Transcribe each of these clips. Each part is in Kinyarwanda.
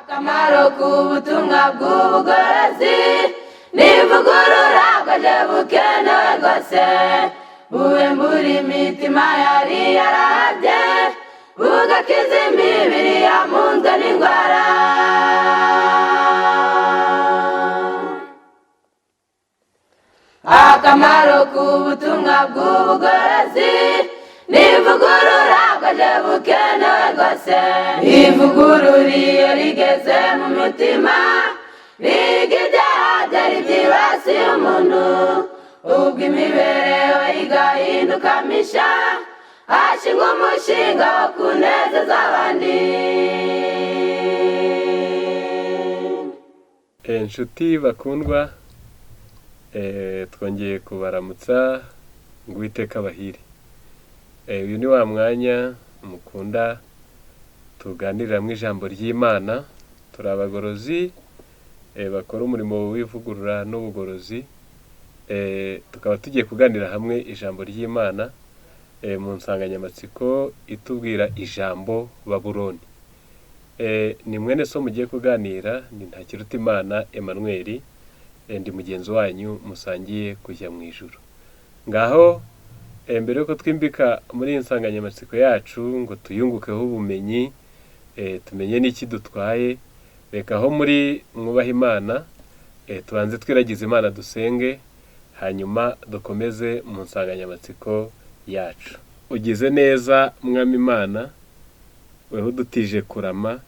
akamaro k'ubutumwa bw'ubugorozi n'ivugurura bwaje bukenewe rwose buwembura imitima yari yarabye bugakiza imibiri yamunzwe n'indwara. Akamaro k'ubutumwa bw'ubugorozi n'ivugurura bwaje bukenewe rwose ivugurura iyo rigeze mu mutima riga ibyaha byari byibasiye umuntu ubwo imibereho igahinduka misha hashingwa umushinga wo kunezeza abandi. inshuti bakundwa, twongeye kubaramutsa ngo Uwiteka abahire. Uyu ni wa mwanya mukunda tuganiriramo ijambo ry'Imana. Turi abagorozi bakora umurimo w'ivugurura n'ubugorozi, tukaba tugiye kuganira hamwe ijambo ry'Imana mu nsanganyamatsiko itubwira ijambo Babuloni. Ni mwene so mugiye kuganira, ni Ntakirutimana Emmanuel, ndi mugenzi wanyu musangiye kujya mu ijuru. Ngaho mbere yuko twimbika muri iyi nsanganyamatsiko yacu ngo tuyungukeho ubumenyi, tumenye n'iki dutwaye, reka aho muri mwubaha Imana tubanze twiragize Imana dusenge, hanyuma dukomeze mu nsanganyamatsiko yacu. Ugize neza Mwami Imana, weho dutije kurama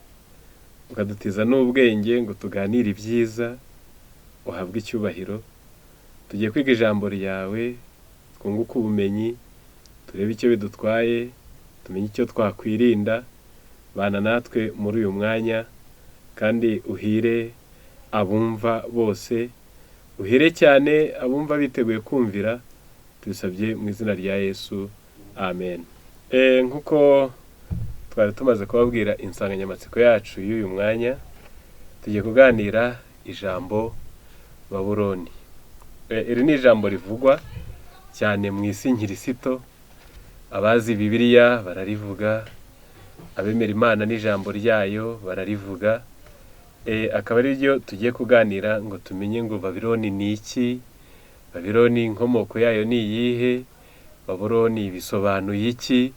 ukadutiza n'ubwenge ngo tuganire ibyiza, uhabwe icyubahiro. Tugiye kwiga ijambo ryawe, twunguka ubumenyi, turebe icyo bidutwaye, tumenye icyo twakwirinda. Bana natwe muri uyu mwanya kandi uhire abumva bose, uhire cyane abumva biteguye kumvira, tubisabye mu izina rya Yesu, amen. Nkuko twari tumaze kubabwira insanganyamatsiko yacu y'uyu mwanya, tugiye kuganira ijambo Babuloni. Iri ni ijambo rivugwa cyane mu isi nkirisito. Abazi Bibiliya bararivuga, abemera Imana n'ijambo ryayo bararivuga. Akaba ari ryo tugiye kuganira ngo tumenye ngo Babuloni ni iki, Babuloni inkomoko yayo ni iyihe, Babuloni bisobanuye iki.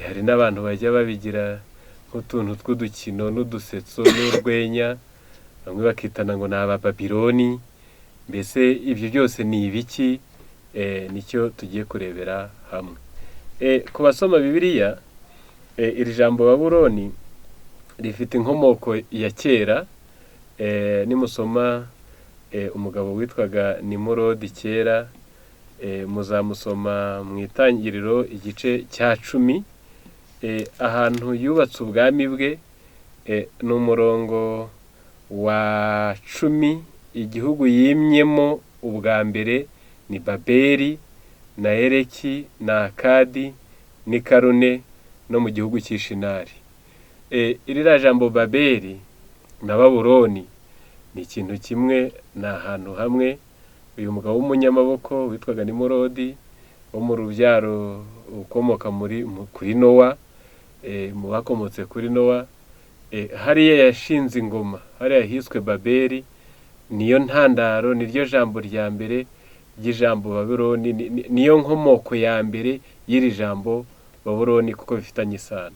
Hari n'abantu bajya babigira nk'utuntu tw'udukino n'udusetso n'urwenya, bamwe bakitana ngo ni Abababiloni. Mbese ibyo byose ni ibiki? Nicyo tugiye kurebera hamwe. Ku basoma Bibiliya, iri jambo Babuloni rifite inkomoko ya kera. Nimusoma umugabo witwaga Nimurodi kera, muzamusoma mu Itangiriro igice cya 10, ahantu yubatse ubwami bwe. Ni umurongo wa 10. Igihugu yimyemo ubwa mbere ni Babeli na Ereki na Akadi ni Karune no mu gihugu cy'Ishinari. Iri jambo Babeli na Babuloni ni ikintu kimwe, ni ahantu hamwe. Uyu mugabo w'umunyamaboko witwaga Nimurodi wo mu rubyaro ukomoka kuri Nowa, mu bakomotse kuri Nowa, hariya yashinze ingoma, hariya hiswe Babeli. Niyo ntandaro, niryo jambo rya mbere ry'ijambo Babuloni, niyo nkomoko ya mbere y'iri jambo Babuloni kuko bifitanye isano.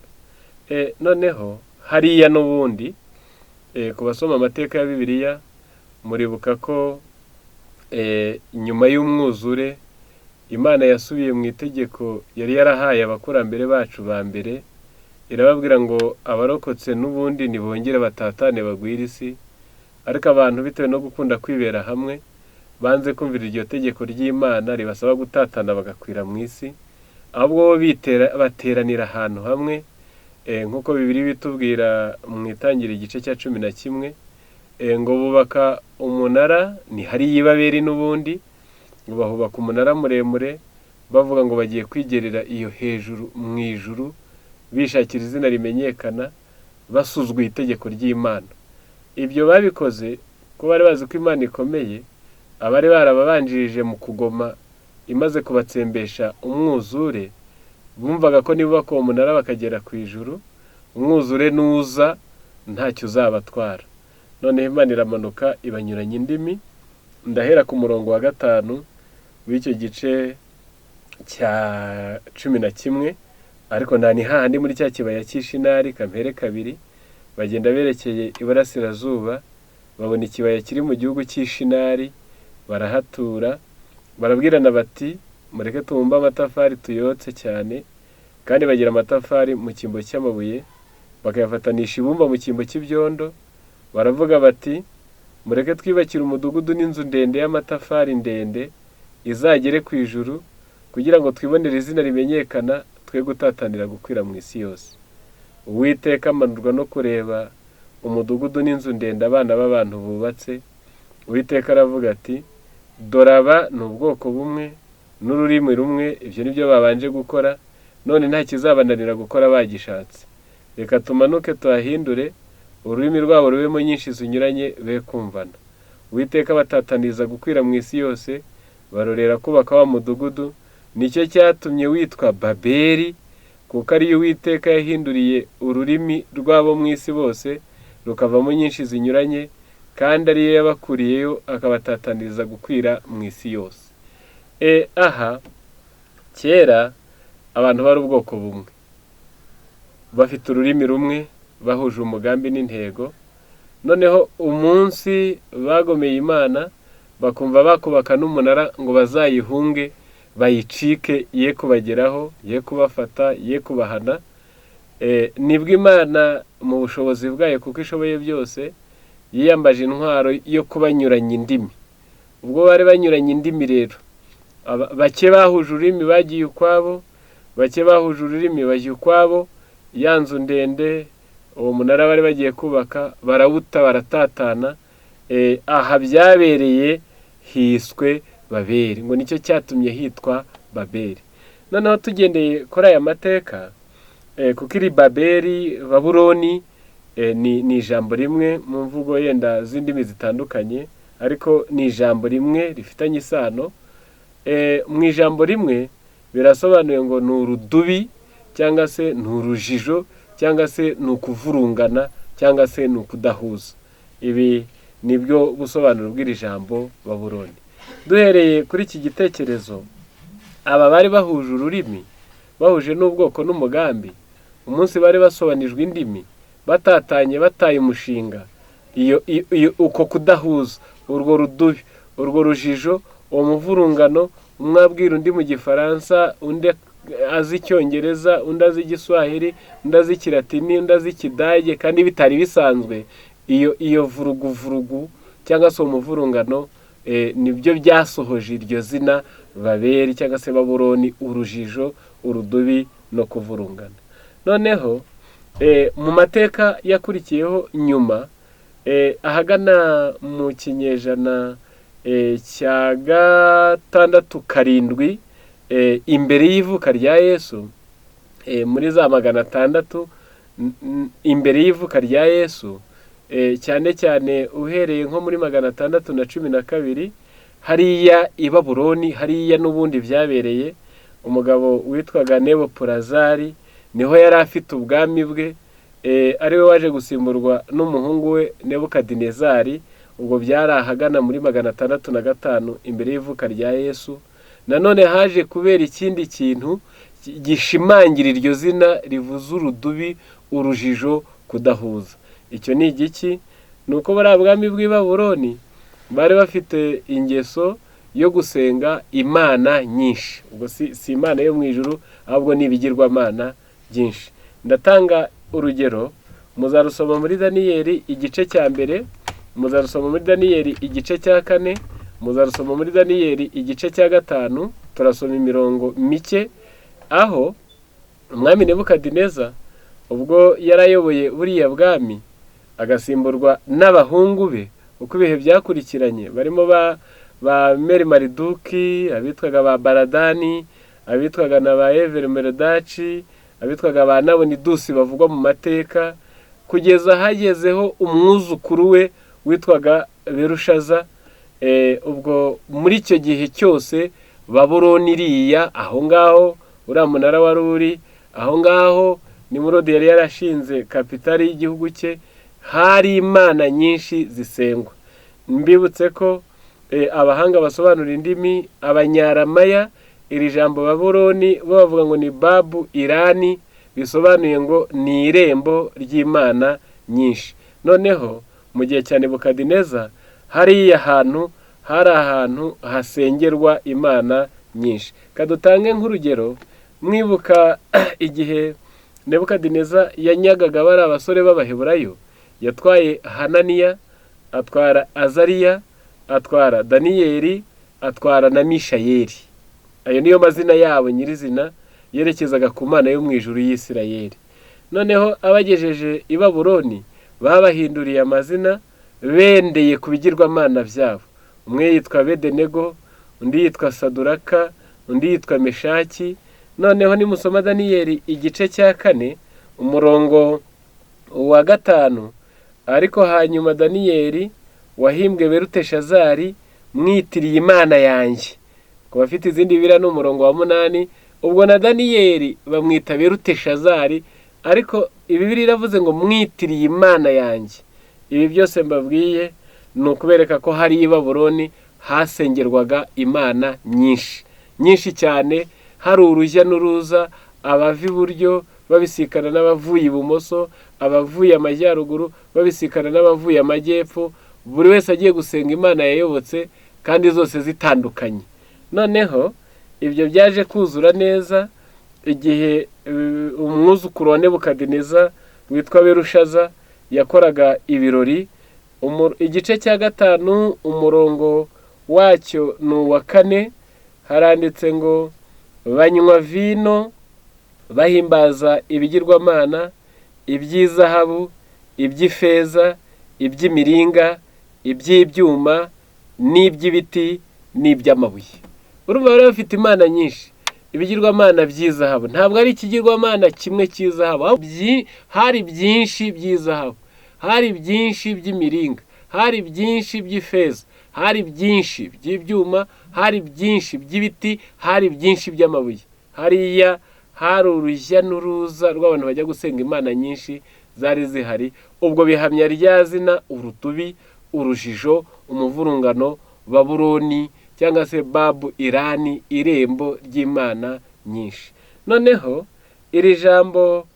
Noneho hariya n'ubundi, ku basoma amateka ya Bibiliya muribuka ko nyuma y'umwuzure Imana yasubiye mu itegeko yari yarahaye abakurambere bacu ba mbere, irababwira ngo abarokotse n'ubundi nibongere batatane bagwire isi. Ariko abantu bitewe no gukunda kwibera hamwe banze kumvira iryo tegeko ry'Imana ribasaba gutatana bagakwira mu isi, ahubwo bo bateranira ahantu hamwe. Nk'uko Bibiliya bitubwira mu Itangiriro igice cya 11, ngo bubaka umunara, ni hari y'Ibabeli n'ubundi, ngo bahubaka umunara muremure bavuga ngo bagiye kwigerera iyo hejuru mu ijuru, bishakira izina rimenyekana, basuzguye itegeko ry'Imana. Ibyo babikoze ko bari bazi ko Imana ikomeye. Abari barababanjirije mu kugoma imaze kubatsembesha umwuzure, bumvaga ko niba ko umunara bakagera ku ijuru, umwuzure nuza ntacyo uzabatwara. Noneho Imana iramanuka ibanyuranya indimi. Ndahera ku murongo wa 5 w'icyo gice cya 11, ariko ni hahandi muri cya kibaya cy'Ishinari, kampere 2, bagenda berekeye iburasirazuba, babona ikibaya kiri mu gihugu cy'Ishinari, barahatura, barabwirana bati mureke tubumbe amatafari tuyotse cyane, kandi bagira amatafari mu cyimbo cy'amabuye, bakayafatanisha ibumba mu cyimbo cy'ibyondo. Baravuga bati mureke twibakire umudugudu n'inzu ndende y'amatafari ndende izagere ku ijuru, kugira ngo twibonere izina rimenyekana, twe gutatanira gukwira mu isi yose. Uwiteka amanurwa no kureba umudugudu n'inzu ndende abana b'abantu bubatse. Uwiteka aravuga ati doraba ni ubwoko bumwe n'ururimi rumwe, ibyo nibyo babanje gukora, none nta kizabananira gukora bagishatse. Reka tumanuke tuhahindure, ururimi rwabo rubemo nyinshi zinyuranye, be kumvana. Uwiteka batataniza gukwira mu isi yose, barorera kubaka wa mudugudu. Nicyo cyatumye witwa Babeli, kuko ariyo Uwiteka yahinduriye ururimi rwabo mu isi bose, rukavamo nyinshi zinyuranye, kandi ariyo yabakuriyeyo akabatataniza gukwira mu isi yose. Aha kera abantu bari ubwoko bumwe, bafite ururimi rumwe, bahuje umugambi n'intego. Noneho umunsi bagomeye Imana, bakumva bakubaka n'umunara ngo bazayihunge, bayicike, ye kubageraho, ye kubafata, ye kubahana. Nibwo Imana mu bushobozi bwayo, kuko ishoboye byose, yiyambaje intwaro yo kubanyuranya indimi. Ubwo bari banyuranye indimi rero, bake bahuje ururimi bagiye ukwabo, bake bahuje ururimi bajya ukwabo. Ya nzu ndende, uwo munara bari bagiye kubaka, barawuta, baratatana. Aha byabereye hiswe Babeli, ngo nicyo cyatumye hitwa Babeli. Noneho tugendeye kuri aya mateka, kuko iri Babeli, Babuloni, ni ijambo rimwe mu mvugo yenda z'indimi zitandukanye, ariko ni ijambo rimwe rifitanye isano. Mu ijambo rimwe birasobanuye ngo ni urudubi, cyangwa se ni urujijo, cyangwa se ni ukuvurungana, cyangwa se ni ukudahuza. Ibi nibyo busobanuro bw'iri jambo Babuloni. Duhereye kuri iki gitekerezo, aba bari bahuje ururimi, bahuje n'ubwoko n'umugambi, umunsi bari basobanijwe indimi, batatanye, bataye umushinga, uko kudahuza, urwo rudubi, urwo rujijo, uwo muvurungano, umwe abwira undi mu Gifaransa, undi azi Icyongereza, undi azi Igiswahili, undi azi Ikilatini, undi azi Ikidage, kandi bitari bisanzwe. Iyo vurugu cyangwa se umuvurungano, nibyo byasohoje iryo zina Babeli cyangwa se Babuloni, urujijo, urudubi no kuvurungana. Noneho mu mateka yakurikiyeho nyuma, ahagana mu kinyejana cya 6-7 imbere y'ivuka rya Yesu, muri za 600 imbere y'ivuka rya Yesu, cyane cyane uhereye nko muri 612, hariya i Babuloni, hariya n'ubundi byabereye umugabo witwaga Nebopolazari, niho yari afite ubwami bwe, ariwe waje gusimburwa n'umuhungu we Nebukadinezari. Ubwo byari ahagana muri 605 imbere y'ivuka rya Yesu. Nanone haje kubera ikindi kintu gishimangira iryo zina rivuza urudubi, urujijo, kudahuza. Icyo ni igiki? Nuko bari abwami bw'i Babuloni bari bafite ingeso yo gusenga imana nyinshi. Ubwo si imana yo mu ijuru, ahubwo ni ibigirwamana byinshi. Ndatanga urugero, muzarusoma muri Daniyeli igice cya 1, muzarusoma muri Daniyeli igice cya 4, muzarusoma muri Daniyeli igice cya 5. Turasoma imirongo mike, aho umwami Nebukadineza ubwo yarayoboye buriya bwami, agasimburwa n'abahungu be uko ibihe byakurikiranye, barimo ba Merimariduki, abitwaga ba Baradani, abitwaga na ba Everimerodaci, abitwaga ba Nabonidusi bavugwa mu mateka, kugeza hagezeho umwuzukuru we witwaga Berushaza. Ubwo muri icyo gihe cyose Babuloni iriya, aho ngaho uriya munara wari uri, aho ngaho Nimurodi yari yarashinze kapitali y'igihugu cye, hari imana nyinshi zisengwa. Mbibutse ko abahanga basobanura indimi, abanyaramaya, iri jambo Babuloni bo bavuga ngo ni Babu Irani, bisobanuye ngo ni irembo ry'imana nyinshi. Noneho mu gihe cya Nebukadineza hariya hantu hari ahantu hasengerwa imana nyinshi. Kadutange nk'urugero, mwibuka igihe Nebukadineza yanyagaga bari abasore b'Abaheburayo, yatwaye Hananiya, atwara Azariya, atwara Daniyeli, atwara na Mishayeli. Ayo niyo mazina yabo nyirizina yerekezaga ku mana yo mu ijuru y'Isirayeli. Noneho abagejeje i Babuloni babahinduriye amazina bendeye ku bigirwamana byabo. Umwe yitwa Bedenego, undi yitwa Saduraka, undi yitwa Meshaki. Noneho nimusoma Daniyeli igice cya 4 umurongo wa 5, ariko hanyuma Daniyeli wahimbwe Beluteshazari mwitiriye imana yanjye. Ku bafite izindi bibira n'umurongo wa 8, ubwo na Daniyeli bamwita Beluteshazari, ariko ibibiri iravuze ngo mwitiriye imana yanjye. Ibi byose mbabwiye ni ukubereka ko hari i Babuloni hasengerwaga imana nyinshi cyane, hari urujya n'uruza, abava iburyo babisikana n'abavuye ibumoso, abavuye amajyaruguru babisikana n'abavuye amajyepfo, buri wese agiye gusenga imana yayobotse kandi zose zitandukanye. Noneho ibyo byaje kuzura neza igihe umwuzukuru wa Nebukadineza witwa Berushaza yakoraga ibirori. Igice cya 5 umurongo wacyo ni uwa 4, haranditse ngo banywa vino bahimbaza ibigirwamana, iby'izahabu, iby'ifeza, iby'imiringa, iby'ibyuma, n'iby'ibiti, n'iby'amabuye. Urumva bari bafite imana nyinshi. Ibigirwamana by'izahabu ntabwo ari ikigirwamana kimwe cy'izahabu, hari byinshi by'izahabu, hari byinshi by'imiringa, hari byinshi by'ifeza, hari byinshi by'ibyuma, hari byinshi by'ibiti, hari byinshi by'amabuye. Hariya hari urujya n'uruza rw'abantu bajya gusenga imana nyinshi zari zihari. Ubwo bihamya rya zina urutubi, urujijo, umuvurungano, Babuloni cyangwa se Babu Irani, irembo ry'imana nyinshi. Noneho iri jambo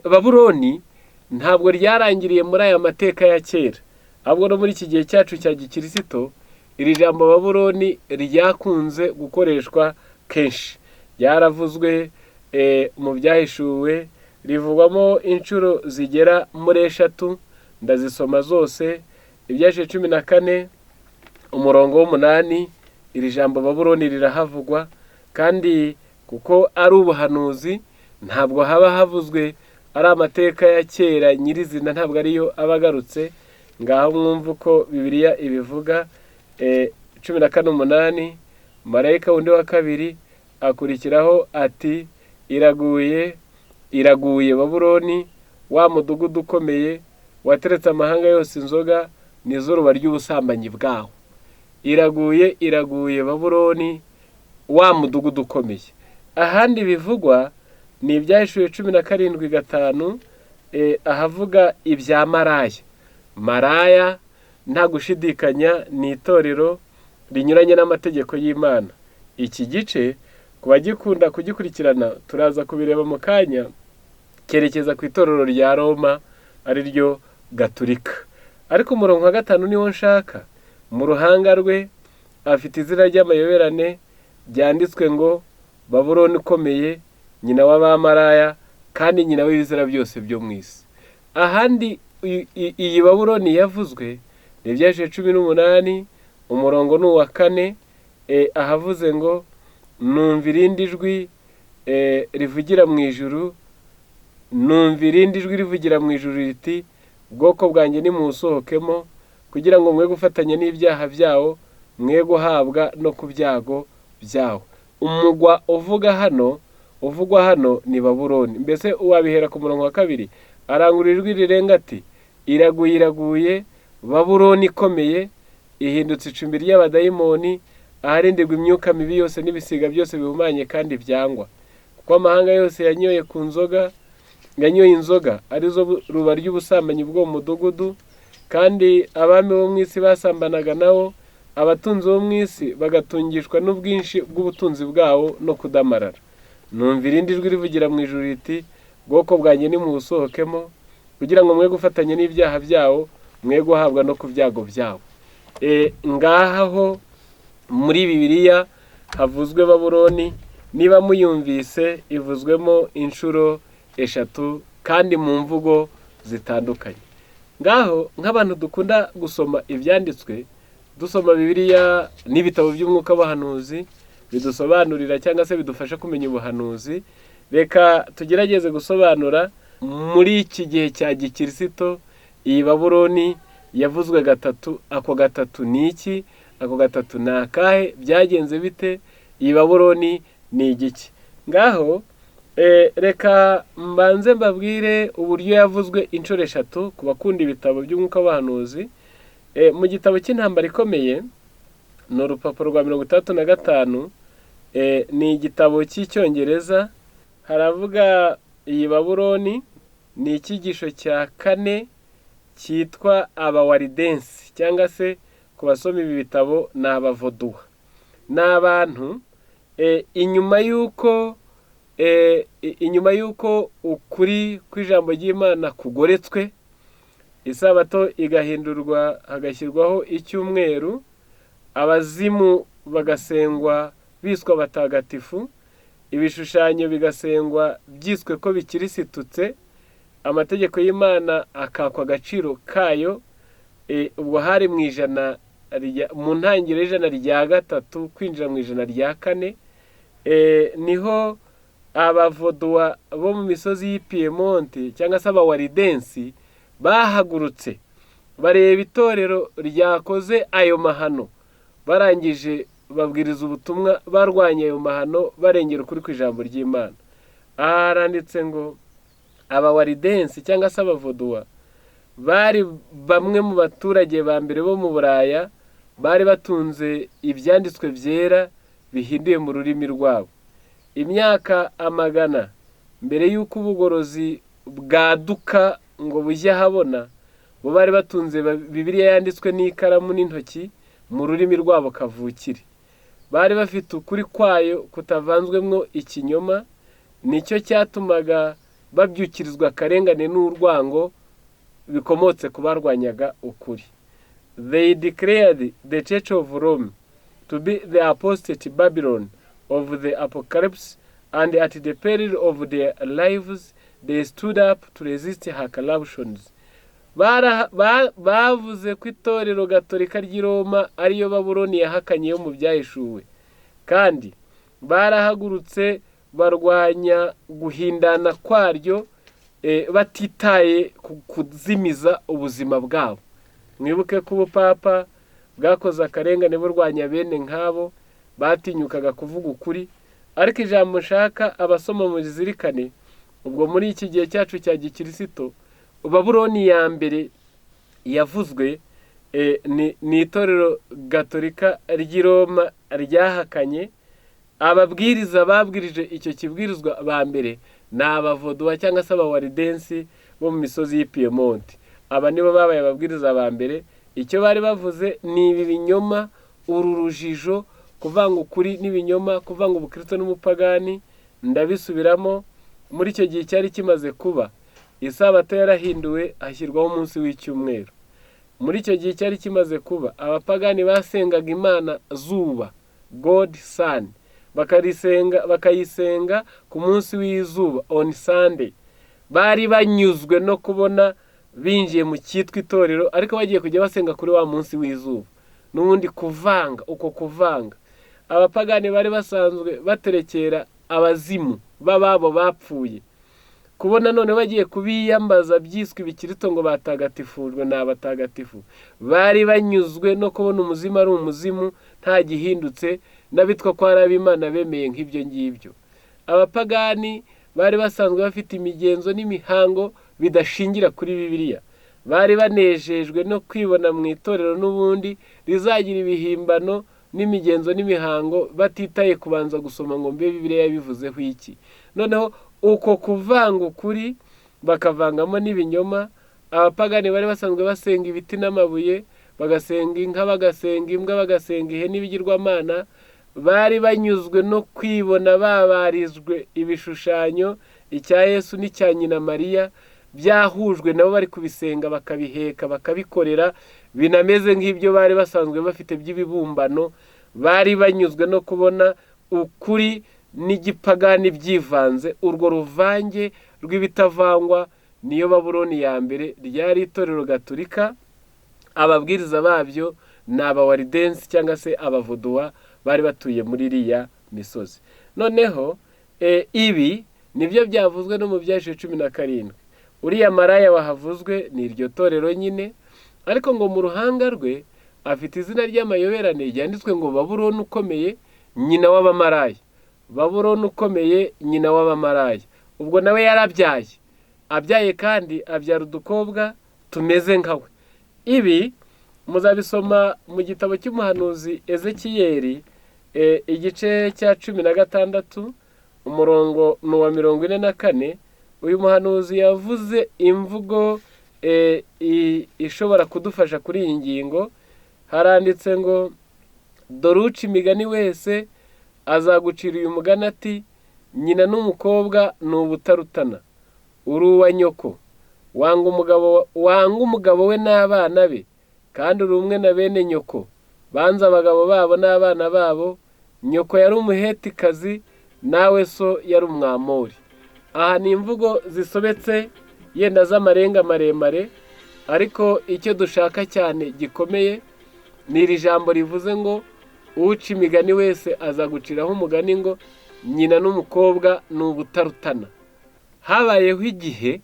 Babuloni ntabwo ryarangiriye muri aya mateka ya kera, ahubwo no muri iki gihe cyacu cya gikirisito iri jambo Babuloni ryakunze gukoreshwa kenshi. Ryaravuzwe mu byahishuwe, rivugwamo inshuro zigera muri 3, ndazisoma zose. Ibyashe 14 umurongo w'8 iri jambo Babuloni rirahavugwa, kandi kuko ari ubuhanuzi ntabwo haba havuzwe ari amateka ya kera nyirizina, ntabwo ariyo abagarutse. Ngaho mwumva uko Bibiliya ibivuga. 14:8 marayika wundi wa kabiri akurikiraho ati iraguye Babuloni, wa mudugudu ukomeye wateretse amahanga yose inzoga n'izuba ry'ubusambanyi bwaho. Iraguye Babuloni, wa mudugudu ukomeye. Ahandi bivugwa ni ibyahishuwe 17:5, ahavuga ibya Maraya nta gushidikanya ni itorero rinyuranye n'amategeko y'Imana. Iki gice kubagikunda kugikurikirana turaza kubireba mu kanya, kerekeza ku itorero rya Roma ari ryo Gatolika. Ariko umurongo wa 5 niwo nshaka. Mu ruhanga rwe afite izina ry'amayoberane byanditswe ngo Babuloni ukomeye, nyina w'abamaraya kandi nyina w'ibizira byose byo mu isi. Ahandi iyi Babuloni yavuzwe ni ibyaje 18 umurongo ni uwa 4, ahavuze ngo numva irindi jwi rivugira mu ijuru, rivugira mu ijuru riti ubwoko bwanjye nimusohokemo kugira ngo mwe gufatanya n'ibyaha byawo, mwe guhabwa no ku byago byawo. Umugwa uvugwa hano ni Babuloni. Mbese uwabihera ku murongo wa 2 arangurira ijwi rirenga ati iraguye Babuloni ikomeye, ihindutse icumbi ry'abadayimoni, aharindirwa imyuka mibi yose n'ibisiga byose bihumanye kandi byangwa. Kuko amahanga yose yanyoye ku nzoga yanyoye inzoga arizo ruba ry'ubusambanyi bwo mu mudugudu, kandi abami bo mu isi basambanaga nabo, abatunzi bo mu isi bagatungishwa n'ubwinshi bw'ubutunzi bwawo no kudamarara. Numva irindi jwi rivugira mu ijuru riti, bwoko bwanjye nimubusohokemo, kugira ngo mwe gufatanya n'ibyaha byawo, mwe guhabwa no ku byago byawo. Ngaho muri Bibiliya havuzwe Babuloni, niba muyumvise ivuzwemo inshuro 3 kandi mu mvugo zitandukanye. Ngaho nk'abantu dukunda gusoma ibyanditswe, dusoma Bibiliya n'ibitabo by'umwuka w'abahanuzi bidusobanurira cyangwa se bidufasha kumenya ubuhanuzi, reka tugerageze gusobanura muri iki gihe cya gikirisito iyi Babuloni yavuzwe gatatu. Ako gatatu ni iki? Ako gatatu ni akahe? Byagenze bite? Iyi Babuloni ni igiki? Ngaho reka mbanze mbabwire uburyo yavuzwe inshuro 3 ku bakunda ibitabo by'umwuka w'abahanuzi. Mu gitabo cy'intambara ikomeye ni urupapuro rwa 65, ni igitabo cy'icyongereza. Haravuga iyi Babuloni ni icyigisho cya 4 cyitwa abawaridensi, cyangwa se ku basoma ibi bitabo ni abavoduwa. Ni abantu inyuma y'uko ukuri kw'ijambo ry'Imana kugoretswe, isabato igahindurwa hagashyirwaho icyumweru, abazimu bagasengwa biswa batagatifu, ibishushanyo bigasengwa byiswe ko bikirisitutse, amategeko y'Imana akakwa agaciro kayo. Ubwo hari mu ntangiriro y'ijana rya 3 kwinjira mu ijana rya 4, niho abavoduwa bo mu misozi y'Ipiemonte cyangwa se abawaridensi bahagurutse bareba itorero ryakoze ayo mahano, barangije babwiriza ubutumwa, barwanya ayo mahano, barengera ukuri kw'ijambo ry'Imana. Haranditse ngo abawaridensi cyangwa se abavoduwa bari bamwe mu baturage ba mbere bo mu Buraya, bari batunze ibyanditswe byera bihinduye mu rurimi rwabo. Imyaka amagana mbere y'uko ubugorozi bwaduka ngo bujye ahabona, bo bari batunze Bibiliya yanditswe n'ikaramu n'intoki mu rurimi rwabo kavukire. Bari bafite ukuri kwayo kutavanzwemo ikinyoma, nicyo cyatumaga babyukirizwa akarengane n'urwango bikomotse ku barwanyaga ukuri. They declared the Church of Rome to be the apostate Babylon of the apocalypse, and at the peril of their lives they stood up to resist her corruptions. Bavuze ko itorero gatolika ry'i Roma ariyo Babuloni yahakanye yo mu byahishuwe, kandi barahagurutse barwanya guhindana kwaryo, batitaye kuzimiza ubuzima bwabo. Mwibuke ko ubupapa bwakoze akarengane burwanya bene nk'abo batinyukaga kuvuga ukuri. Ariko ijambo nshaka abasoma mu zirikane, ubwo muri iki gihe cyacu cya gikirisito, Babuloni ya mbere yavuzwe ni itorero gatolika ry'i Roma ryahakanye. Ababwiriza babwirije icyo kibwirizwa ba mbere ni abavoduwa cyangwa se abawaridensi bo mu misozi y'Ipiemonte. Aba nibo babaye ababwiriza ba mbere. Icyo bari bavuze ni ibi binyoma, uru rujijo, kuvanga ukuri n'ibinyoma, kuvanga ubukristo n'umupagani. Ndabisubiramo, muri icyo gihe cyari kimaze kuba isabato yarahinduwe hashyirwaho umunsi w'icyumweru. Muri icyo gihe cyari kimaze kuba abapagani basengaga imana zuba, God Sun, bakayisenga ku munsi w'izuba, on Sunday. Bari banyuzwe no kubona binjiye mu cyitwa itorero, ariko bagiye kujya basenga kuri wa munsi w'izuba. N'ubundi kuvanga, uko kuvanga. Abapagani bari basanzwe baterekera abazimu bababo bapfuye. Kubona none bagiye kubiyambaza byiswe ibikirito ngo batagatifujwe n'abatagatifu. Bari banyuzwe no kubona umuzima ari umuzimu nta gihindutse, n'abitwa ko ari ab'Imana bemeye nk'ibyo ngibyo. Abapagani bari basanzwe bafite imigenzo n'imihango bidashingira kuri Bibiliya. Bari banejejwe no kwibona mu itorero n'ubundi rizagira ibihimbano n'imigenzo n'imihango, batitaye kubanza gusoma ngo mbe Bibiliya yabivuzeho iki. Noneho uko kuvanga ukuri bakavangamo n'ibinyoma. Abapagani bari basanzwe basenga ibiti n'amabuye, bagasenga inka, bagasenga imbwa, bagasenga ihene n'ibigirwamana. Bari banyuzwe no kwibona babarizwe ibishushanyo, icya Yesu n'icya nyina Mariya, byahujwe nabo bari kubisenga, bakabiheka, bakabikorera, binameze nk'ibyo bari basanzwe bafite by'ibibumbano. Bari banyuzwe no kubona ukuri n'igipagani byivanze. Urwo ruvange rw'ibitavangwa niyo Babuloni ya mbere, ryari itorero gatolika. Ababwiriza babyo ni abawaridensi cyangwa se abavuduwa bari batuye muri iriya misozi. Noneho ibi nibyo byavuzwe no mu Byahishuriwe 17. Uriya maraya wahavuzwe ni iryo torero nyine, ariko ngo mu ruhanga rwe afite izina ry'amayoberane ryanditswe ngo Babuloni ukomeye, nyina w'abamaraya. Babuloni ukomeye, nyina w'abamaraya. Ubwo nawe yarabyaye, abyaye kandi abyara udukobwa tumeze nkawe. Ibi muzabisoma mu gitabo cy'umuhanuzi Ezekiyeli, igice cya 16, umurongo ni uwa 44. Uyu muhanuzi yavuze imvugo ishobora kudufasha kuri iyi ngingo. Haranditse ngo, dore uca imigani wese azagucira uyu mugani ati, nyina n'umukobwa ni ubutarutana, uri uwa nyoko, wanga umugabo we n'abana be, kandi uri umwe na bene nyoko, banze abagabo babo n'abana babo. Nyoko yari umuhetikazi, nawe so yari umwamori. Aha ni imvugo zisobetse yenda z'amarenga maremare, ariko icyo dushaka cyane gikomeye ni iri jambo rivuze ngo, uca imigani wese azaguciraho umugani ngo, nyina n'umukobwa ni ubutarutana. Habayeho igihe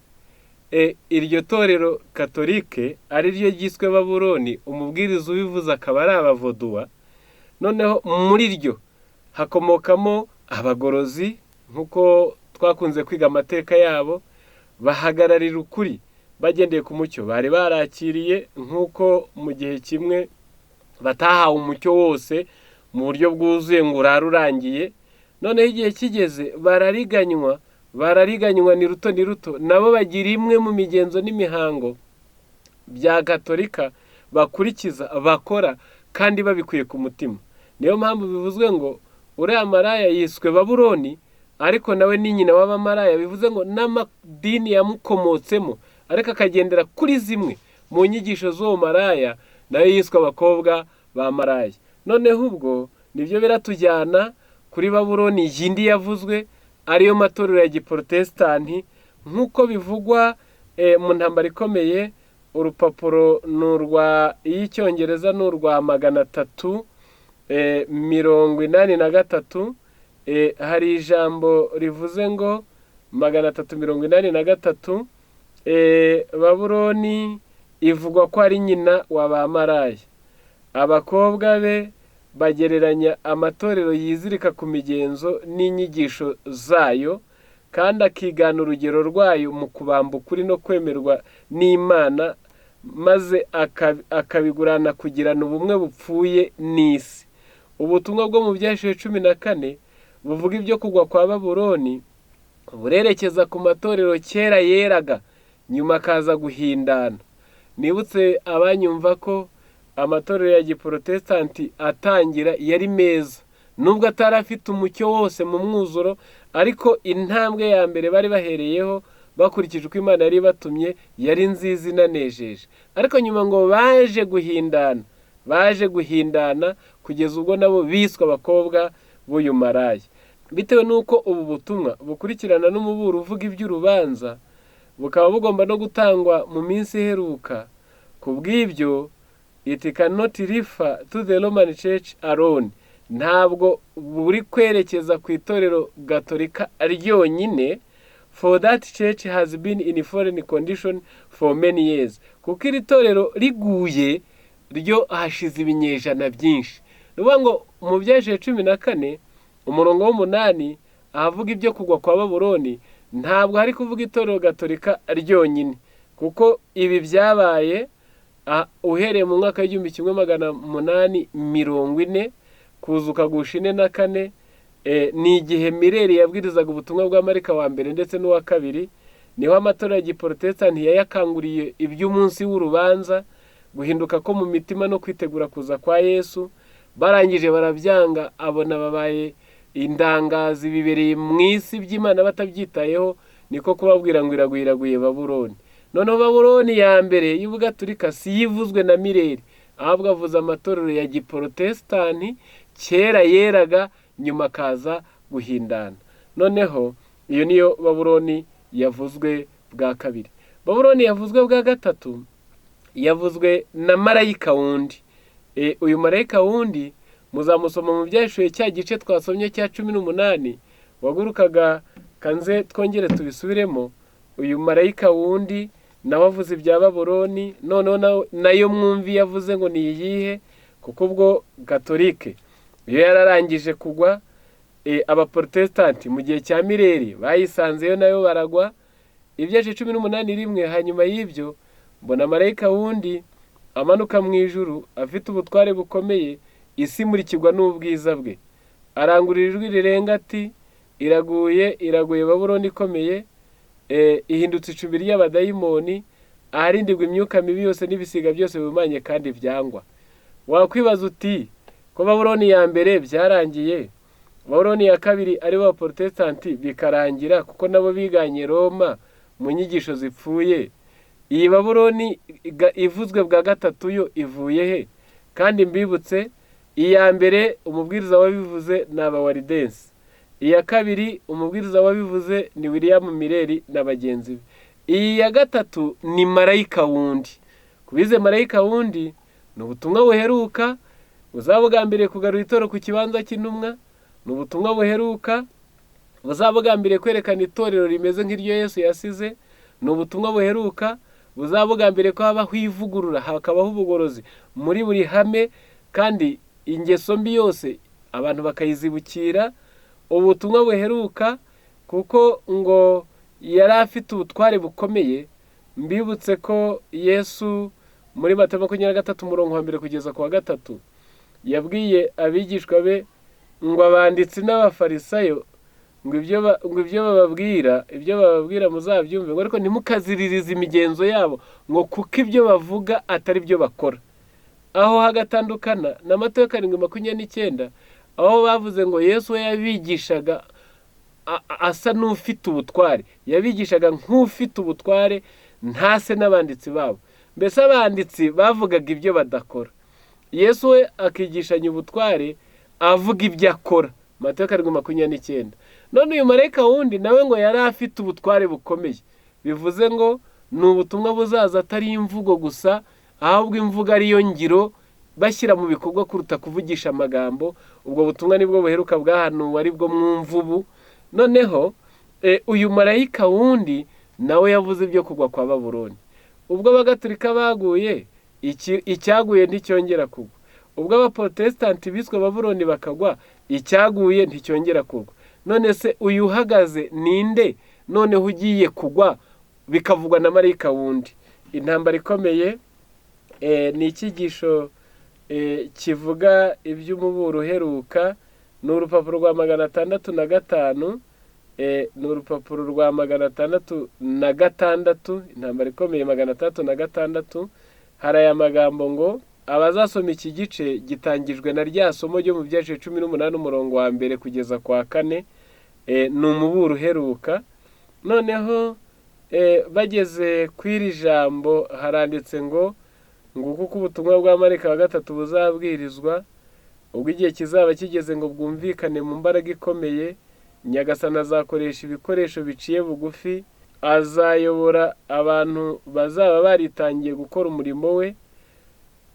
iryo torero katolike ari ryo ryiswe Babuloni, umubwiriza ubivuze akaba ari abavuduwa. Noneho muri ryo hakomokamo abagorozi, nk'uko twakunze kwiga amateka yabo, bahagararira ukuri bagendeye ku mucyo bari barakiriye, nk'uko mu gihe kimwe batahawe umucyo wose mu buryo bwuzuye ngo urare urangiye. Noneho igihe kigeze barariganywa ni ruto ni ruto, nabo bagira imwe mu migenzo n'imihango bya gatolika bakurikiza, bakora kandi babikuye ku mutima. Niyo mpamvu bivuzwe ngo uriya maraya yiswe Babuloni, ariko nawe ni nyina w'abamaraya. Bivuze ngo n'amadini yamukomotsemo, ariko akagendera kuri zimwe mu nyigisho z'uwo maraya, nayo yiswe abakobwa ba maraya. Noneho ubwo nibyo biratujyana kuri Babuloni yindi yavuzwe, ariyo matorero ya giprotesitanti, nk'uko bivugwa mu ntambara ikomeye. Urupapuro ni urwa iy'icyongereza, ni urwa 383. Hari ijambo rivuze ngo 383, Babuloni ivugwa ko ari nyina w'abamaraya. Abakobwa be bagereranya amatorero yizirika ku migenzo n'inyigisho zayo, kandi akigana urugero rwayo mu kubamba ukuri no kwemerwa n'Imana, maze akabigurana kugirana ubumwe bupfuye n'isi. Ubutumwa bwo mu Byahishuriwe 14 buvuga ibyo kugwa kwa Babuloni, burerekeza ku matorero kera yeraga, nyuma akaza guhindana. Nibutse abanyumva ko amatorero ya giprotesitanti atangira yari meza, nubwo atari afite umucyo wose mu mwuzuro, ariko intambwe ya mbere bari bahereyeho bakurikije uko Imana yari batumye yari nziza inanejeje. Ariko nyuma ngo baje guhindana kugeza ubwo nabo biswe abakobwa b'uyu maraya. Bitewe n'uko ubu butumwa bukurikirana n'umuburo uvuga iby'urubanza, bukaba bugomba no gutangwa mu minsi iheruka. Kubw'ibyo, it cannot refer to the Roman Church alone. Ntabwo buri kwerekeza ku itorero gatolika ryonyine, for that church has been in foreign condition for many years. Kuko iri torero riguye ryo hashize ibinyejana byinshi. Nuvuga ngo mu Byahishuriwe 14 umurongo w'8 ahavuga ibyo kugwa kwa Babuloni, ntabwo hari kuvuga itorero gatolika ryonyine, kuko ibi byabaye uhereye mu mwaka w'1840 kuzuka gusha 44. Ni igihe Mireri yabwirizaga ubutumwa bwa Marika wa mbere ndetse n'uwa kabiri. niho amatorero ya giporotesitanti yayakanguriye iby'umunsi w'urubanza, guhinduka ko mu mitima no kwitegura kuza kwa Yesu. Barangije barabyanga, abona babaye indangazi, bibereye mu isi by'Imana batabyitayeho, niko kubabwira ngo iraguye Babuloni. Noneho Babuloni ya mbere y'Ubugaturika si yivuzwe na Mireri, ahubwo avuze amatorero ya giporotesitanti kera yeraga, nyuma akaza guhindana. Noneho iyo niyo Babuloni yavuzwe bwa kabiri. Babuloni yavuzwe bwa gatatu yavuzwe na marayika wundi. Uyu marayika wundi muzamusoma mu Byahishuwe cya gice twasomye cya 18, wagurukaga. Kanze twongere tubisubiremo. Uyu marayika wundi nawe avuze ibya Babuloni, noneho nayo mwumvi yavuze ngo ni iyihe, kuko ubwo Gatolike iyo yararangije kugwa, abaporotesitanti mu gihe cya Mireri bayisanzeyo nayo baragwa. Ibyahishuwe 18 rimwe. Hanyuma y'ibyo mbona marayika wundi amanuka mu ijuru afite ubutware bukomeye, isi imurikirwa n'ubwiza bwe. Arangurura ijwi rirenga ati, iraguye Babuloni ikomeye, ihindutse icumbi ry'abadayimoni, aharindirwa imyuka mibi yose n'ibisiga byose bihumanye kandi byangwa. Wakwibaza uti, ko Babuloni ya mbere byarangiye, Babuloni ya kabiri ari bo Abaporotesitanti bikarangira, kuko nabo biganye Roma mu nyigisho zipfuye, iyi Babuloni ivuzwe bwa gatatu yo ivuye he? Kandi mbibutse, iya mbere umubwiriza wabivuze ni Abawaridensi, iya kabiri umubwiriza wabivuze ni William Mireri na bagenzi be, iyi ya gatatu ni marayika wundi. Kubize marayika wundi ni ubutumwa buheruka buzabugambiriye kugarura itorero ku kibanza cy'intumwa, ni ubutumwa buheruka buzabugambiriye kwerekana itorero rimeze nk'iryo Yesu yasize, ni ubutumwa buheruka buzabugambiriye ko habaho ivugurura, hakabaho ubugorozi muri buri hame, kandi ingeso mbi yose abantu bakayizibukira. Ubutumwa buheruka kuko ngo yari afite ubutware bukomeye. Mbibutse ko Yesu muri Matayo 23 umurongo wa 1 kugeza ku wa 3 yabwiye abigishwa be ngo abanditsi n'abafarisayo ngo ibyo bababwira muzabyumve, ngo ariko ntimukaziririze imigenzo yabo, ngo kuko ibyo bavuga atari byo bakora. Aho hagatandukana na Matayo 7:29, aho bavuze ngo Yesu we yabigishaga asa n'ufite ubutware, yabigishaga nk'ufite ubutware, ntase n'abanditsi babo. Mbese abanditsi bavugaga ibyo badakora, Yesu we akigishanya ubutware avuga ibyo akora. Matayo 7:29. None uyu marayika wundi nawe ngo yari afite ubutware bukomeye, bivuze ngo ni ubutumwa buzaza atari imvugo gusa, ahubwo imvugo ariyo ngiro bashyira mu bikorwa kuruta kuvugisha amagambo. Ubwo butumwa nibwo buheruka bwahanuwe, ari bwo mwumva ubu. Noneho uyu marayika wundi nawe yavuze ibyo kugwa kwa Babuloni. Ubwo Abagatolika baguye, icyaguye nticyongera kugwa. Ubwo Abaporotesitanti biswe Babuloni bakagwa, icyaguye nticyongera kugwa. None se uyu uhagaze ninde noneho ugiye kugwa bikavugwa na marayika wundi? Intambara ikomeye ni icyigisho kivuga iby'umuburo uheruka. Ni urupapuro rwa 605, ni urupapuro rwa 606. Intambara ikomeye 606. Hari aya magambo ngo, abazasoma iki gice gitangijwe na rya somo ryo mu Byahishuwe 18 umurongo wa 1 kugeza kwa 4. Ni umuburo uheruka. Noneho bageze kw'iri jambo haranditse ngo kuko ubutumwa bwa marayika wa gatatu buzabwirizwa, ubwo igihe kizaba kigeze ngo bwumvikane mu mbaraga ikomeye, Nyagasani azakoresha ibikoresho biciye bugufi, azayobora abantu bazaba baritangiye gukora umurimo we,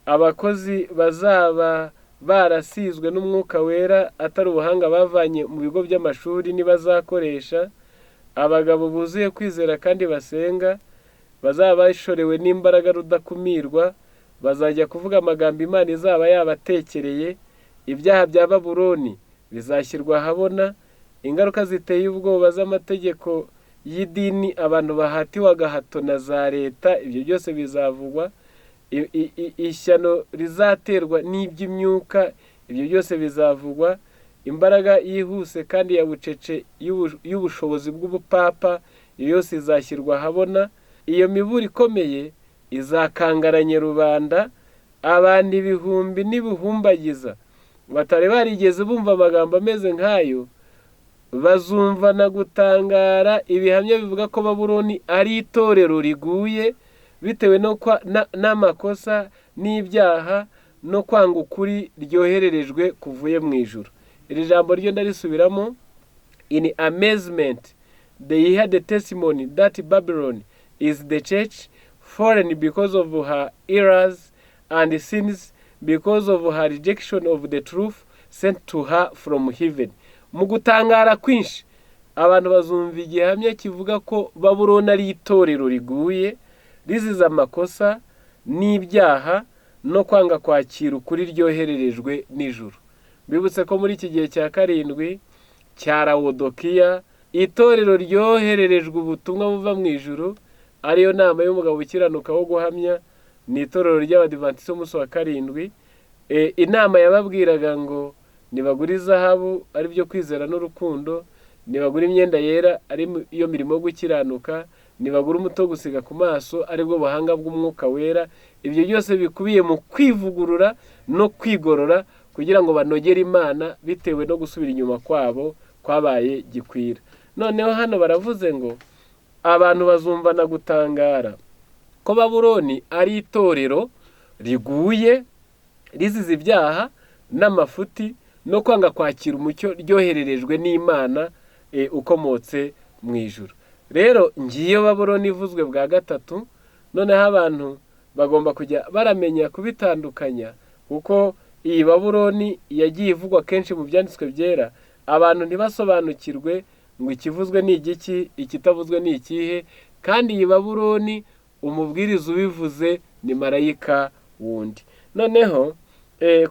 abakozi bazaba barasizwe n'umwuka wera atari ubuhanga bavanye mu bigo by'amashuri nibazakoresha, abagabo buzuye kwizera kandi basenga, bazaba bashorewe n'imbaraga rudakumirwa, bazajya kuvuga amagambo Imana izaba yabatekereye. Ibyaha bya Babuloni bizashyirwa ahabona, ingaruka ziteye ubwoba z'amategeko y'idini abantu bahatiwe agahato na za leta, ibyo byose bizavugwa. Ishyano rizaterwa n'iby'imyuka, ibyo byose bizavugwa. Imbaraga yihuse kandi ya bucece y'ubushobozi bw'ubupapa, iyo yose izashyirwa ahabona. Iyo miburo ikomeye izakangaranya rubanda, abantu ibihumbi n'ibihumbagiza batari barigeze bumva amagambo ameze nk'ayo bazumva na gutangara ibihamya bivuga ko Babuloni ari itorero riguye bitewe n'amakosa n'ibyaha no kwanga ukuri ryohererejwe kuvuye mu ijuru. Iri jambo ryo ndarisubiramo: in amazement they heard the testimony that Babylon is the church, fallen because of her errors and sins, because of her rejection of the truth sent to her from heaven. Mu gutangara kwinshi abantu bazumva igihamya kivuga ko Babuloni ari itorero riguye rizize amakosa n'ibyaha no kwanga kwakira ukuri ryohererejwe n'ijuru. Bibutse ko muri iki gihe cya karindwi cya Laodikiya itorero ryohererejwe ubutumwa buva mu ijuru, ariyo nama y'umugabo ukiranuka wo guhamya, ni itorero ry'Abadivantisiti b'umunsi wa karindwi. Inama yababwiraga ngo nibagura izahabu ari byo kwizera n'urukundo, nibagura imyenda yera ari iyo mirimo yo gukiranuka, nibagura umuto gusiga ku maso ari bwo buhanga bw'umwuka wera. Ibyo byose bikubiye mu kwivugurura no kwigorora kugira ngo banogere Imana bitewe no gusubira inyuma kwabo kwabaye gikwira. Noneho hano baravuze ngo abantu bazumva na gutangara ko Babuloni ari itorero riguye rizize ibyaha n'amafuti no kwanga kwakira umucyo ryohererejwe n'Imana ukomotse mu ijuru. Rero ngiyo Babuloni ivuzwe bwa gatatu. Noneho abantu bagomba kujya baramenya kubitandukanya, kuko iyi Babuloni yagiye ivugwa kenshi mu byanditswe byera, abantu ntibasobanukirwe ngo ikivuzwe ni igiki, ikitavuzwe ni ikihe. Kandi iyi Babuloni umubwiriza ubivuze ni marayika wundi. Noneho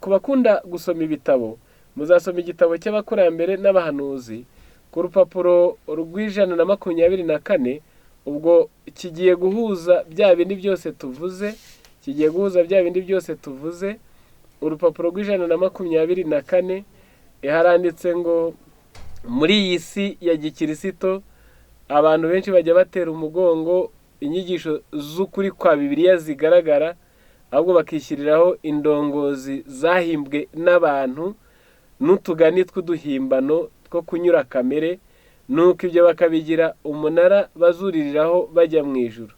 ku bakunda gusoma ibitabo, muzasoma igitabo cy'abakurambere n'abahanuzi ku rupapuro rw'124. ubwo kigiye guhuza bya bindi byose tuvuze. Urupapuro rw'124 haranditse ngo muri iyi si ya gikirisito abantu benshi bajya batera umugongo inyigisho z'ukuri kwa Bibiliya zigaragara, ahubwo bakishyiriraho indongozi zahimbwe n'abantu n'utugani tw'uduhimbano two kunyura kamere, nuko ibyo bakabigira umunara bazuririraho bajya mu ijuru.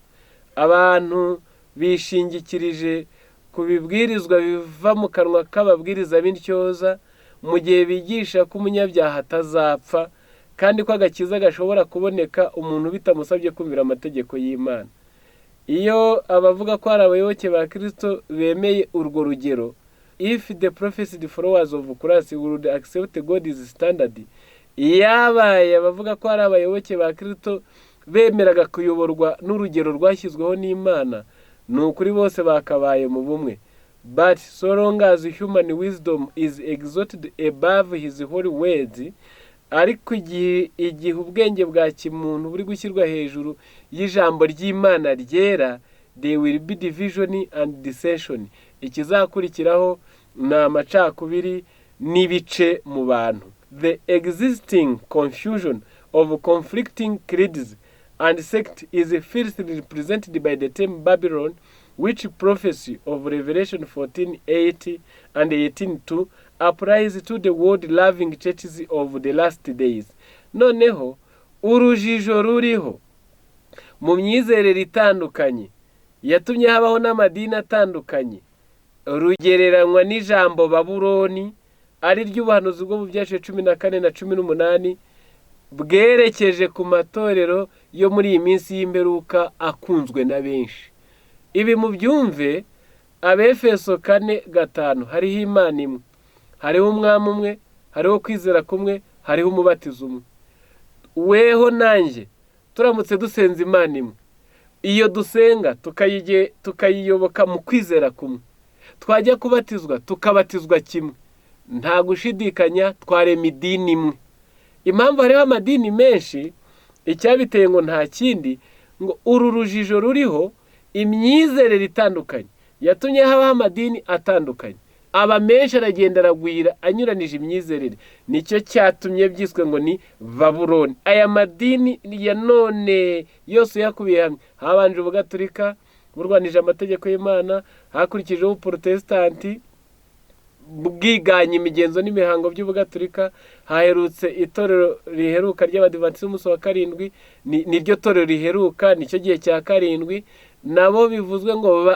Abantu bishingikirije ku bibwirizwa biva mu kanwa k'ababwiriza b'intyoza, mu gihe bigisha ko umunyabyaha atazapfa kandi ko agakiza gashobora kuboneka umuntu bitamusabye kumvira amategeko y'Imana. Iyo abavuga ko ari abayoboke ba Kristo bemeye urwo rugero, if the professed followers of Christ would accept God's standard, yabaye abavuga ko ari abayoboke ba Kristo bemeraga kuyoborwa n'urugero rwashyizweho n'Imana, ni ukuri bose bakabaye mu bumwe. But so long as human wisdom is exalted above his holy words, ariko igihe ubwenge bwa kimuntu buri gushyirwa hejuru y'ijambo ry'Imana ryera, there will be division and dissension. Ikizakurikiraho ni amacakubiri n'ibice mu bantu. The existing confusion of conflicting creeds and sect is fiercely represented by the term Babylon, which prophecy of Revelation 14:8 and 18:2 applies to the world-loving churches of the last days. Noneho urujijo ruriho mu myizerere itandukanye yatumye habaho n'amadini atandukanye rugereranywa n'ijambo Babuloni, ari ry'ubuhanuzi bwo mu byace 14 na 18 bwerekeje ku matorero yo muri iyi minsi y'imperuka akunzwe na benshi. Ibi mu byumve, Abefeso 4:5 hariho Imana imwe, hariho umwami umwe, hariho kwizera kumwe, hariho umubatizo umwe. Weho nanjye turamutse dusenza Imana imwe, iyo dusenga tukayiyoboka mu kwizera kumwe, twajya kubatizwa tukabatizwa kimwe, nta gushidikanya twarema idini imwe. Impamvu hariho amadini menshi, icyabiteye ngo nta kindi, ngo uru rujijo ruriho imyizerere itandukanye yatumye habaho amadini atandukanye. aba menshi aragenda aragwira anyuranije imyizerere. Nicyo cyatumye byiswe ngo ni Babuloni. Aya madini ya none yose yakubiye hamwe, habanje ubugatolika burwanije amategeko y'Imana, hakurikijeho ubuprotestanti bwiganye imigenzo n'imihango by'ubugatolika, haherutse itorero riheruka ry'Abadivantisiti b'umunsi wa karindwi, niryo torero riheruka, nicyo gihe cya karindwi. Nabo bivuzwe ngo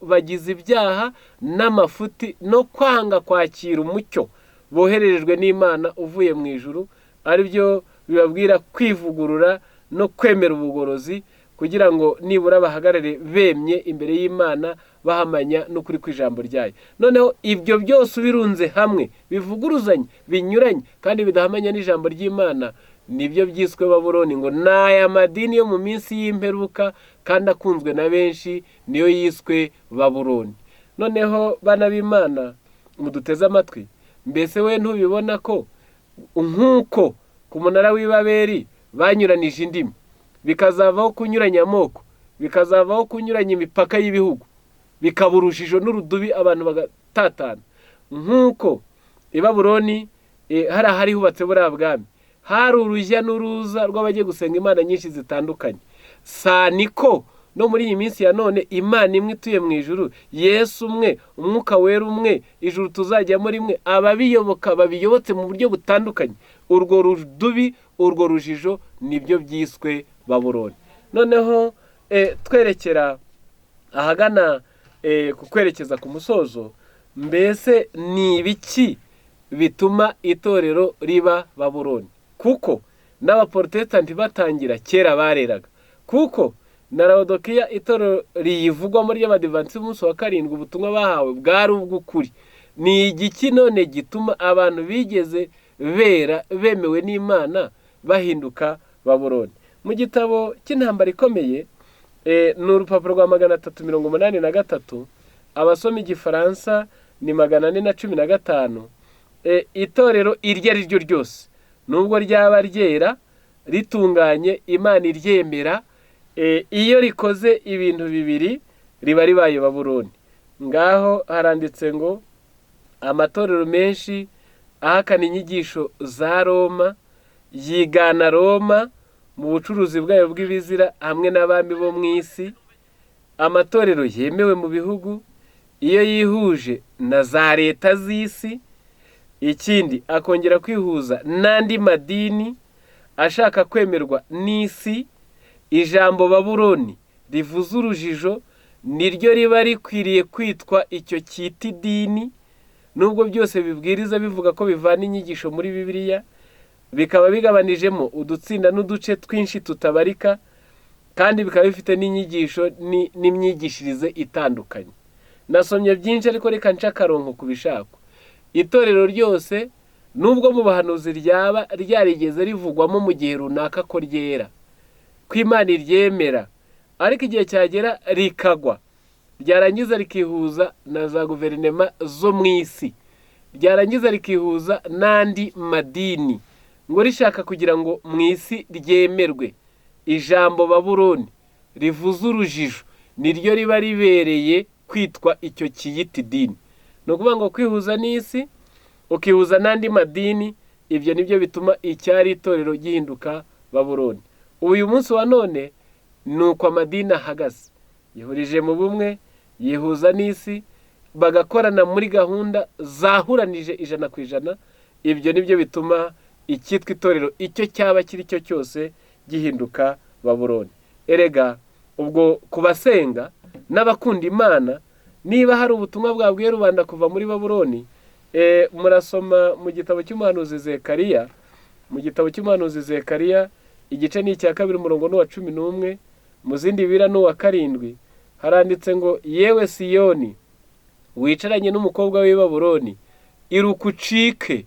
bagize ibyaha n'amafuti no kwanga kwakira umucyo bohererejwe n'Imana uvuye mu ijuru, aribyo bibabwira kwivugurura no kwemera ubugorozi, kugira ngo nibura bahagarare bemye imbere y'Imana bahamanya n'ukuri kw'ijambo ryayo. Noneho ibyo byose ubirunze hamwe bivuguruzanye, binyuranye kandi bidahamanya n'ijambo ry'Imana, nibyo byiswe Babuloni. Ngo n'aya madini yo mu minsi y'imperuka kandi akunzwe na benshi, niyo yiswe Babuloni. Noneho bana b'Imana muduteze amatwi, mbese we ntubibona ko nk'uko ku munara w'i Babeli banyuranije indimi, bikazavaho kunyuranya amoko, bikazavaho kunyuranya imipaka y'ibihugu, bikaba urujijo n'urudubi abantu bagatatana, nk'uko i Babuloni hari hubatse buriya bwami, hari urujya n'uruza rw'abagiye gusenga imana nyinshi zitandukanye. Niko no muri iyi minsi ya none Imana imwe ituye mu ijuru, Yesu umwe, umwuka wera umwe, ijuru tuzajyamo rimwe, ababiyoboka babiyobotse mu buryo butandukanye. Urwo rudubi, urwo rujijo nibyo byiswe Babuloni. Noneho twerekera ahagana ku kwerekeza ku musozo, mbese ni ibiki bituma itorero riba Babuloni? Kuko n'abaprotestanti batangira kera bareraga, kuko na Laodikiya itorero riyivugwamo ry'Abadivantisiti b'umunsi wa karindwi ubutumwa bahawe bwari ubw'ukuri. Ni igiki none gituma abantu bigeze bemewe n'Imana bahinduka Babuloni? Mu gitabo cy'intambara ikomeye, ni urupapuro rwa 383, abasoma igifaransa ni 415. Itorero iryo ari ryo ryose, nubwo ryaba ryera ritunganye, Imana iryemera, iyo rikoze ibintu bibiri riba ribaye Babuloni. Ngaho haranditse ngo amatorero menshi ahakana inyigisho za Roma, yigana Roma mu bucuruzi bwayo bw'ibizira hamwe n'abami bo mu isi. Amatorero yemewe mu bihugu iyo yihuje na za leta z'isi, ikindi akongera kwihuza n'andi madini ashaka kwemerwa n'isi. Ijambo Babuloni rivuze urujijo niryo riba rikwiriye kwitwa icyo cyita idini, nubwo byose bibwiriza bivuga ko bivana inyigisho muri Bibiliya, bikaba bigabanijemo udutsinda n'uduce twinshi tutabarika, kandi bikaba bifite n'inyigisho n'imyigishirize itandukanye. Nasomye byinshi ariko reka nca akaronko kubishaka. Itorero ryose nubwo mu bahanuzi ryaba ryarigeze rivugwamo mu gihe runaka ko ryera, ko Imana iryemera, ariko igihe cyagera rikagwa, ryarangiza rikihuza na za guverinema zo mu isi, ryarangiza rikihuza n'andi madini ngo rishaka kugira ngo mu isi ryemerwe. Ijambo Babuloni rivuze urujijo niryo riba ribereye kwitwa icyo kiyita idini. Ni ukuvuga ngo kwihuza n'isi ukihuza n'andi madini, ibyo nibyo bituma icyari itorero gihinduka Babuloni. Uyu munsi wa none ni uko amadini ahagaze, yihurije mu bumwe, yihuza n'isi, bagakorana muri gahunda zahuranije 100%. Ibyo nibyo bituma icyitwa itorero icyo cyaba kiri cyo cyose gihinduka Babuloni. Erega ubwo kubasenga n'abakunda Imana, niba hari ubutumwa bwabwiye rubanda kuva muri Babuloni, murasoma mu gitabo cy'umuhanuzi Zekariya, mu gitabo cy'umuhanuzi Zekariya igice ni icya 2 umurongo wa 11, mu zindi bira n'uwa 7, haranditse ngo yewe Siyoni wicaranye n'umukobwa w'i Babuloni iruka ucike.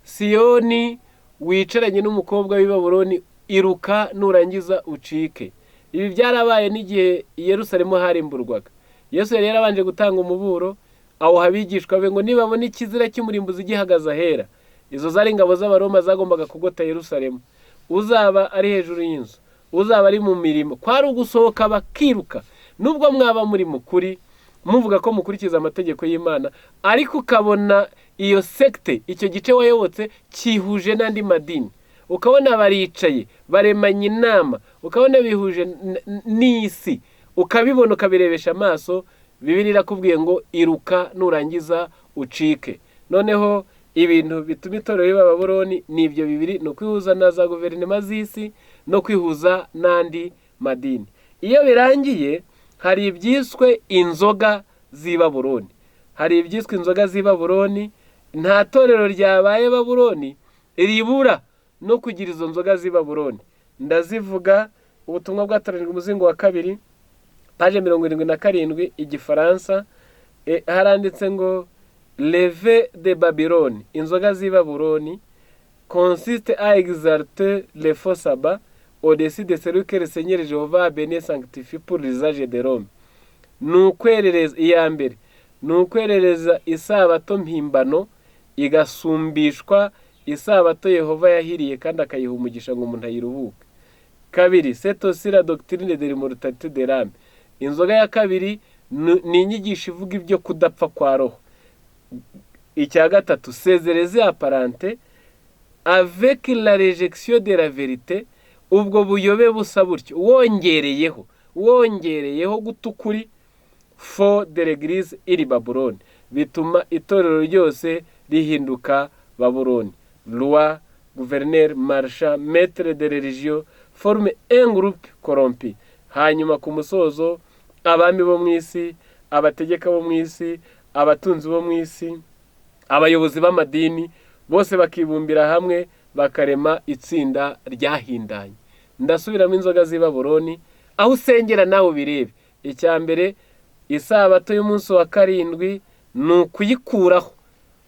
Siyoni wicaranye n'umukobwa w'i Babuloni iruka nurangiza ucike. Ibi byarabaye n'igihe i Yerusalemu harimburwaga. Yesu yari yarabanje gutanga umuburo, aho habigishwa be ngo nibabona ikizira cy'umurimbuzi gihagaze ahera, izo zari ingabo z'Abaroma zagombaga kugota Yerusalemu. Uzaba ari hejuru y'inzu, uzaba ari mu mirimo, kwari ugusohoka bakiruka. Nubwo mwaba muri mukuri, muvuga ko mukurikiza amategeko y'Imana, ariko ukabona iyo sekte, icyo gice wayobotse cyihuje n'andi madini, ukabona baricaye baremanye inama, ukabona bihuje n'isi, ukabibona ukabirebesha amaso, Bibiliya irakubwiye ngo iruka nurangiza ucike. Noneho ibintu bituma itorero riba Babuloni ni ibyo bibiri, no kwihuza na za guverinoma z'isi no kwihuza n'andi madini. Iyo birangiye hari ibyiswe inzoga z'i Babuloni. Hari ibyiswe inzoga z'i Babuloni. Nta torero ryabaye Babuloni ribura no kugira izo nzoga z'i Babuloni. Ndazivuga. Ubutumwa bwatoranijwe umuzingo wa 2, page 77, Igifaransa. Haranditse ngo Leve de Babylone, inzoga z'i Babuloni, consiste à exalter les faux sabbats au-dessus de celui que le Seigneur Jéhovah a béni et sanctifié pour l'usage de l'homme. Nukwerereza iya mbere, nukwerereza isabato mpimbano igasumbishwa isabato Yehova yahiriye kandi akayiha umugisha ngo umuntu ayiruhuke. Kabiri, c'est aussi la doctrine de l'immortalité de l'âme. Inzoga ya kabiri ni inyigisho ivuga ibyo kudapfa kwa roho. Icya gatatu, sézérese apparente avec la réjection de la vérité, ubwo buyobe busa buryo wongereyeho gutukuri fo de l'église iri Babuloni, bituma itorero ryose rihinduka Babuloni. Roi, gouverneur, marchand, maître de religion forme un groupe corrompu. Hanyuma ku musozo, abami bo mu isi, abategeka bo mu isi, abatunzi bo mu isi, abayobozi b'amadini bose bakibumbira hamwe bakarema itsinda ryahindanye. Ndasubiramo inzoga z'i Babuloni, aho usengera nawe ubirebe. Icya mbere, isabato y'umunsi wa 7 ni ukuyikuraho,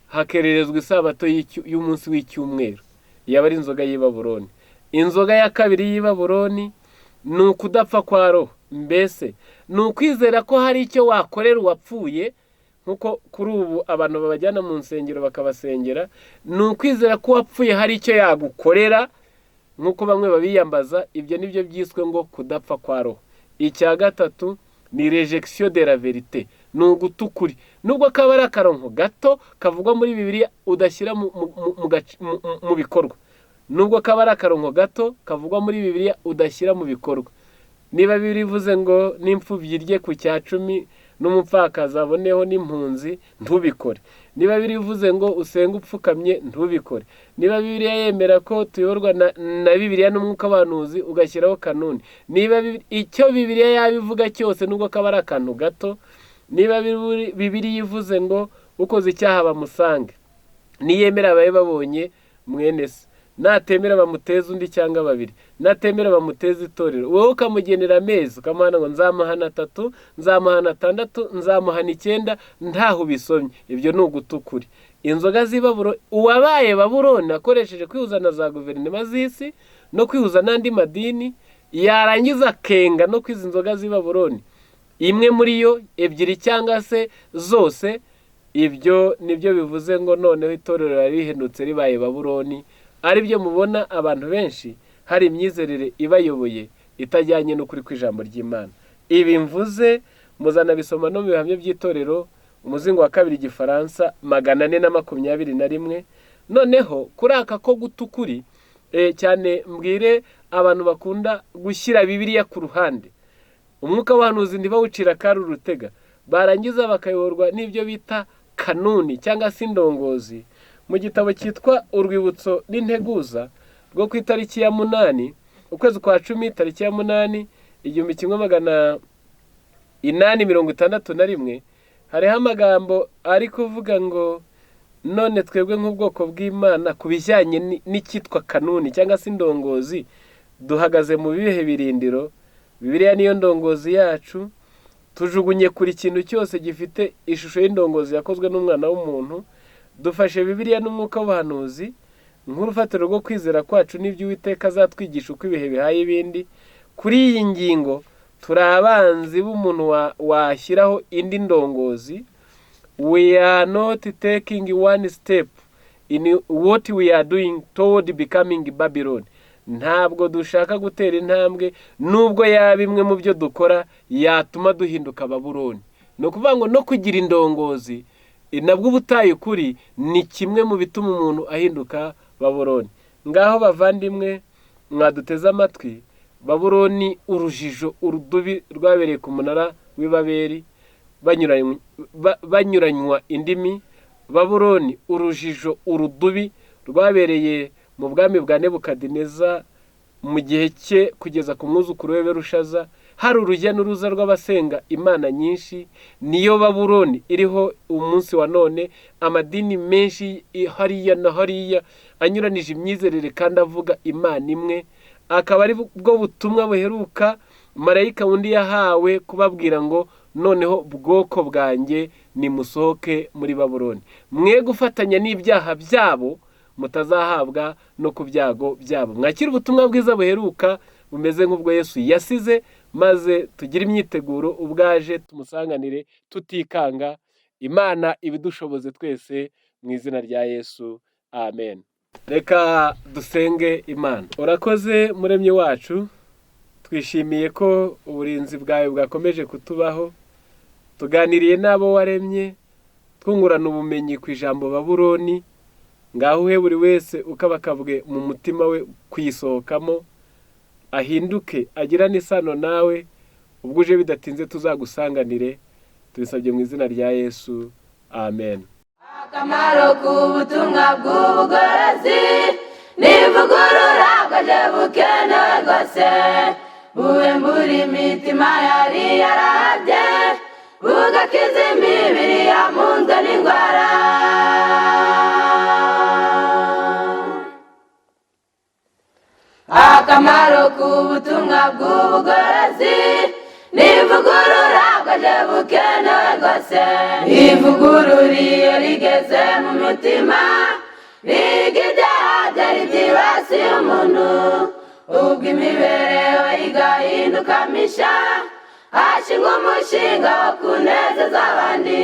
hakererezwa isabato y'umunsi w'icyumweru. Yaba ari inzoga y'i Babuloni. Inzoga ya kabiri y'i Babuloni ni ukudapfa kwa roho, mbese ni ukwizera ko hari icyo wakorera uwapfuye, nkuko kuri ubu abantu babajyana mu nsengero bakabasengera. Ni ukwizera ko uwapfuye hari icyo yagukorera, nkuko bamwe babiyambaza. Ibyo nibyo byiswe ngo kudapfa kwa roho. Icya gatatu ni rejection de la vérité, ni ugutukuri. Nubwo kaba ari akaronko gato kavugwa muri Bibiliya udashyira mu bikorwa, nubwo kaba ari akaronko gato kavugwa muri Bibiliya udashyira mu bikorwa. Niba Bibiliya ivuze ngo n'imfubyi irye ku cya 10 n'umupfakazi aboneho n'impunzi, ntubikore. Niba Bibiliya ivuze ngo usenga upfukamye, ntubikore. Niba Bibiliya yemera ko tuyorwa na Bibiliya n'umwuka w'abahanuzi, ugashyiraho kanuni. Niba icyo Bibiliya yabivuga cyose nubwo kaba ari akantu gato, niba Bibiliya ivuze ngo ukoze icyaha bamusange, niyemera abaye babonye mwene se, natemera bamuteza undi cyangwa babiri, natemera bamuteza itorero, wowe ukamugenera amezi, ukamuhana ngo nzamuhana 3, nzamuhana 6, nzamuhana 9, ntaho bisomye. Ibyo ni ugutukuri. Inzoga z'i Babuloni, uwabaye Babuloni akoresheje kwihuza na za guverinoma z'isi no kwihuza n'andi madini, yarangiza kenga no kwiza inzoga z'i Babuloni, imwe muri yo, 2 cyangwa se zose. Ibyo nibyo bivuze ngo noneho itorero rarihendutse ribaye Babuloni. Ari byo mubona abantu benshi hari imyizerere ibayoboye itajyanye n'ukuri kw'ijambo ry'Imana. Ibi mvuze muzana bisoma no mu bihamya by'itorero, umuzingo wa 2 Igifaransa 421. Noneho kuraka ko gutukuri cyane mbwire abantu bakunda gushyira Bibiliya ku ruhande. Umwuka w'abahanuzi ntibawucira kari urutega, barangiza bakayoborwa n'ibyo bita kanuni cyangwa se indongozi. Mu gitabo cyitwa Urwibutso n'Integuza rwo ku itariki ya 8 ukwezi kwa 10 tariki ya 8 1861, hariho amagambo ari kuvuga ngo none twebwe nk'ubwoko bw'Imana ku bijyanye n'icyitwa kanuni cyangwa se indongozi duhagaze mu bihe birindiro. Bibiliya niyo ndongozi yacu, tujugunye kuri ikintu cyose gifite ishusho y'indongozi yakozwe n'umwana w'umuntu. Dufashe Bibiliya n'umwuka w'abahanuzi nk'urufatiro rwo kwizera kwacu n'ibyo Uwiteka azatwigisha uko ibihe bihaye ibindi. Kuri iyi ngingo turi abanzi b'umuntu washyiraho indi ndongozi. We are not taking one step in what we are doing toward becoming Babylon. Ntabwo dushaka gutera intambwe nubwo yaba imwe mu byo dukora yatuma duhinduka Babuloni. ni ukuvuga ngo no kugira indongozi nabwo ubutaye ukuri ni kimwe mu bituma umuntu ahinduka Babuloni. Ngaho bavandimwe mwaduteze amatwi, Babuloni urujijo, urudubi rwabereye ku munara w'i Babeli banyuranywa indimi. Babuloni urujijo, urudubi rwabereye mu bwami bwa Nebukadineza mu gihe cye kugeza ku mwuzukuru we Berushaza. Hari urujya n'uruza rw'abasenga imana nyinshi, niyo Babuloni iriho umunsi wa none. Amadini menshi hariya na hariya anyuranije imyizerere kandi avuga imana imwe. Akaba ari bwo butumwa buheruka marayika wundi yahawe kubabwira ngo noneho bwoko bwanjye nimusohoke muri Babuloni, mwe gufatanya n'ibyaha byabo, mutazahabwa no ku byago byabo. Mwakira ubutumwa bwiza buheruka bumeze nk'ubwo Yesu yasize, maze tugire imyiteguro ubwaje tumusanganire tutikanga. Imana ibidushoboze twese mu izina rya Yesu, amen. Reka dusenge Imana. Urakoze Muremyi wacu, twishimiye ko uburinzi bwawe bwakomeje kutubaho. Tuganiriye n'abo waremye, twungurana ubumenyi ku ijambo Babuloni. Ngaho uhe buri wese ukabakabwe mu mutima we kuyisohokamo, ahinduke agirane isano nawe. Ubwo uje bidatinze tuzagusanganire, tubisabye mu izina rya Yesu, amen. Akamaro k'ubutumwa bw'ubugorozi n'ivugurura bwaje bukenewe rwose, buwembura imitima yari yarabye, bugakiza imibiri yamunzwe n'indwara. Akamaro k'ubutumwa bw'ubugorozi n'ivugurura bwaje bukenewe rwose, ivugurura iyo rigeze mu mitima, riga ibyaha byari byibasiye umuntu, ubwo imibereho igahinduka misha, hashingwa umushinga wo kunezeza abandi.